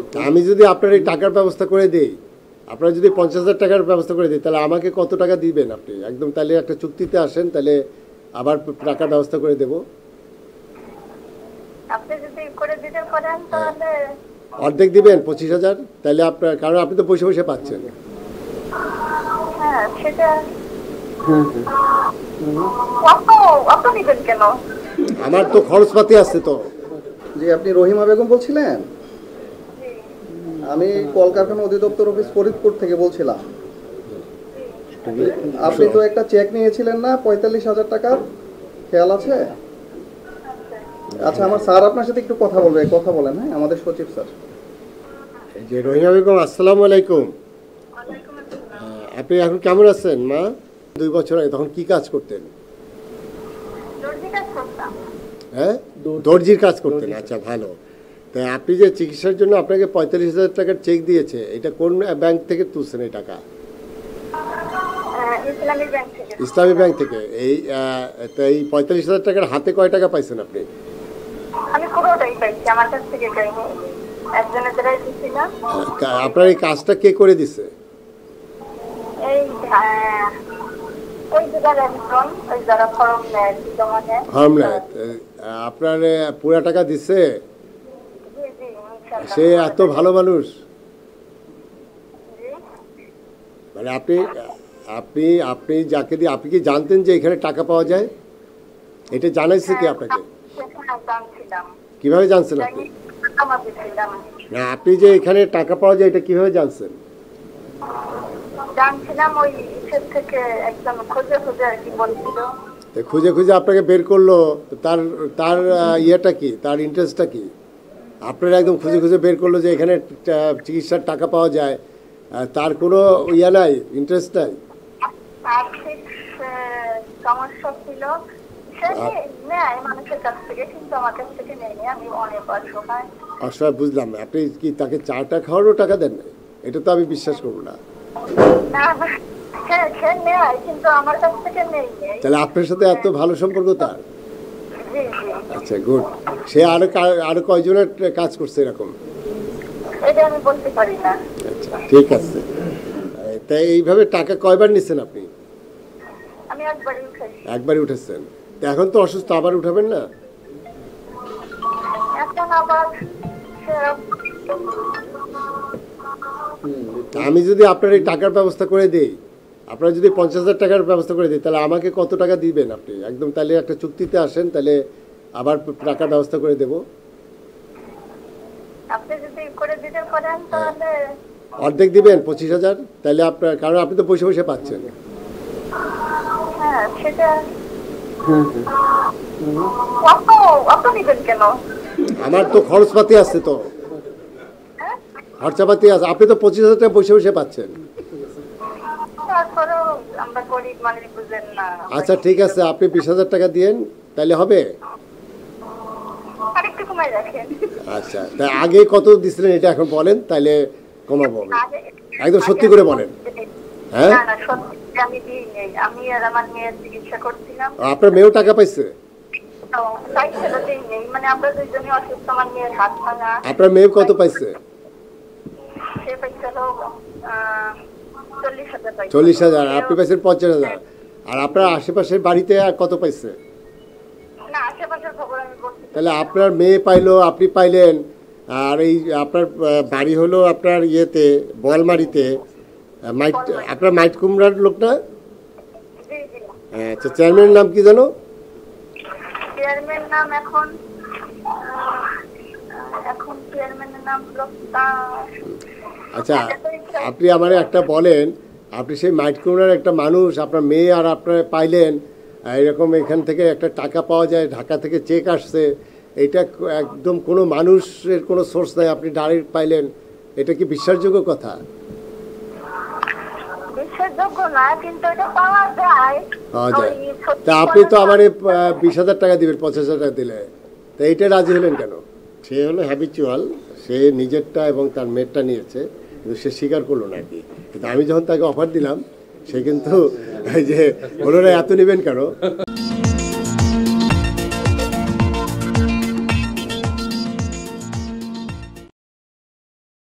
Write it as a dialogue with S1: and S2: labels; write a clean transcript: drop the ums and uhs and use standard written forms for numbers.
S1: আমি যদি আপনার এই টাকার ব্যবস্থা করে দিই, আপনারা যদি 50,000 টাকার ব্যবস্থা করে দিই, তাহলে আমাকে কত টাকা দিবেন আপনি? একদম তাহলে একটা চুক্তিতে আসেন, তাহলে আবার টাকার ব্যবস্থা করে দেব।
S2: আপনি যদি করে দিতে পারেন তাহলে
S1: অর্ধেক দিবেন 25,000, তাহলে আপনার, কারণ আপনি তো বসে বসে পাচ্ছেন।
S2: হ্যাঁ সেটা অত নিবেন কেন?
S1: আমার তো খরচপাতি আছে তো।
S3: জি, আপনি রহিমা বেগম বলছিলেন? আমি কলকারখানা অধিদপ্তর অফিস ফরিদপুর থেকে বলছিলাম। আপনি তো একটা চেক নিয়েছিলেন না 45,000 টাকার, খেয়াল আছে? আচ্ছা, আমার স্যার আপনার সাথে একটু কথা বলবে, কথা বলেন। হ্যাঁ, আমাদের সচিব স্যার।
S1: যে রহিমা বেগম, আসসালামু আলাইকুম। আপনি এখন কেমন আছেন মা? 2 বছর আগে তখন কি কাজ করতেন? হ্যাঁ, দর্জির কাজ করতেন। আচ্ছা, ভালো। তাই আপনি যে চিকিৎসার জন্য আপনাকে 45,000 টাকার চেক দিয়েছে, এটা কোন ব্যাংক থেকে তুলছেন এই টাকা? ইসলামী ব্যাংক থেকে। এই 45,000 টাকার হাতে কয় টাকা পাইছেন আপনি?
S2: আমি পুরোটাই পাইছি, আমার কাছ থেকে পাইনি, একজনের দ্বারাই দিছিলাম।
S1: আপনার এই কাজটা কে করে দিছে?
S2: এই ওই জায়গার একজন, ওই যারা ফর্ম নেয়,
S1: ফর্ম নেয়। আপনার পুরা টাকা দিছে? সে এত ভালো মানুষ? মানে আপনি আপনি আপনি যাকে দিয়ে, আপনি কি জানতেন যে এখানে টাকা পাওয়া যায়? এটা জানাইছে কি আপনাকে? কিভাবে জানছেন আপনি? না, আপনি যে এখানে টাকা পাওয়া যায় এটা কিভাবে জানছেন?
S2: জানছিলাম, ওই ইসের থেকে একদম খুঁজে খুঁজে আর কি বলছিল।
S1: খুঁজে খুঁজে আপনাকে বের করলো, তার তার ইয়েটা কি, তার ইন্টারেস্টটা কি? আপনারা একদম খুঁজে খুঁজে বের করলো যে এখানে চিকিৎসার টাকা পাওয়া যায়, তার কোনো ইয়ে নাই, ইন্টারেস্ট নাই?
S2: আর্থিক সমস্যা ছিল, সে নেয় মানুষের কাছ থেকে, কিন্তু আমার কাছ থেকে নেয়নি। আমি অনেক অসহায়।
S1: অসহায়, বুঝলাম। আপনি কি তাকে চাটা খাওয়ারও টাকা দেন না? এটা তো আমি বিশ্বাস করবো না।
S2: সে নেয় কিন্তু আমার কাছ থেকে নেই।
S1: তাহলে আপনার সাথে এত ভালো সম্পর্ক তার? আচ্ছা, গুড। সে আরো কয়জনের কাজ করছে এরকম?
S2: এটা আমি বলতে পারি না।
S1: আচ্ছা, ঠিক আছে। তাই এইভাবে টাকা কয়বার নিচ্ছেন আপনি?
S2: আমি
S1: একবারই উঠেছেন। তো এখন তো অসুস্থ, আবার উঠাবেন না?
S2: এখন আবার
S1: আমি যদি আপনার এই টাকার ব্যবস্থা করে দিই, আপনারা যদি 50,000 টাকার ব্যবস্থা করে দিই, তাহলে আমাকে কত টাকা দিবেন আপনি? একদম তাহলে একটা চুক্তিতে আসেন, তাহলে আবার টাকার ব্যবস্থা করে দেব।
S2: আপনি যদি করে দিতে পারেন তাহলে
S1: অর্ধেক দিবেন 25,000, তাহলে আপনার, কারণ আপনি তো বসে বসে পাচ্ছেন।
S2: হ্যাঁ সেটা অত নিবেন কেন?
S1: আমার তো খরচপাতি আছে তো। খরচাপাতি আছে। আপনি তো 25,000 টাকা বসে বসে পাচ্ছেন।
S2: আমরা গরিব মানুষ, বুঝেন না।
S1: আচ্ছা, ঠিক আছে, আপনি 20,000 টাকা দিয়েন, তাহলে হবে?
S2: আরেকটু কমাই রাখেন।
S1: আচ্ছা, তা আগে কত দিছিলেন এটা এখন বলেন, তাহলে কমাবো। একদম সত্যি করে বলেন। হ্যাঁ,
S2: আমি দিইনি, আমি আর আমার মেয়ের চিকিৎসা করছিলাম।
S1: আপনার মেয়েও টাকা পাইছে?
S2: মানে আমরা দুইজনই অসুস্থ, আমার মেয়ের হাত ভাঙা।
S1: আপনার মেয়ে কত পাইছে?
S2: সে পাইছিল 40,000।
S1: 40,000। আপনি পাইছেন 50,000। আর আপনার আশেপাশের বাড়িতে আর কত পাইছে?
S2: না, আশেপাশের খবর আমি বলছি।
S1: তাহলে আপনার মেয়ে পাইলো, আপনি পাইলেন, আর এই আপনার বাড়ি হলো আপনার ইয়েতে, বলমারিতে, মাইট, আপনার মাইট কুমড়ার লোক না? আচ্ছা, চেয়ারম্যানের নাম কি জানো?
S2: চেয়ারম্যান নাম এখন চেয়ারম্যানের নাম
S1: আচ্ছা, আপনি আমার একটা বলেন, আপনি সেই মাইট কুমড়ার একটা মানুষ, আপনার মেয়ে আর আপনার পাইলেন, এরকম এখান থেকে একটা টাকা পাওয়া যায়, ঢাকা থেকে চেক আসছে, এটা একদম কোনো মানুষের কোনো সোর্স নাই, আপনি ডাইরেক্ট পাইলেন, এটা কি বিশ্বাসযোগ্য কথা?
S2: বিশ্বাসযোগ্য না, কিন্তু এটা পাওয়া যায়।
S1: তা আপনি তো আমার 20,000 টাকা দিবেন 50,000 টাকা দিলে, তা এইটা রাজি হলেন কেন? সে হলো হ্যাবিচুয়াল, সে নিজেরটা এবং তার মেয়েরটা নিয়েছে, কিন্তু সে স্বীকার করলো না আর কি। কিন্তু আমি যখন তাকে অফার দিলাম, সে কিন্তু এই যে হলো না, এত নেবেন কেন,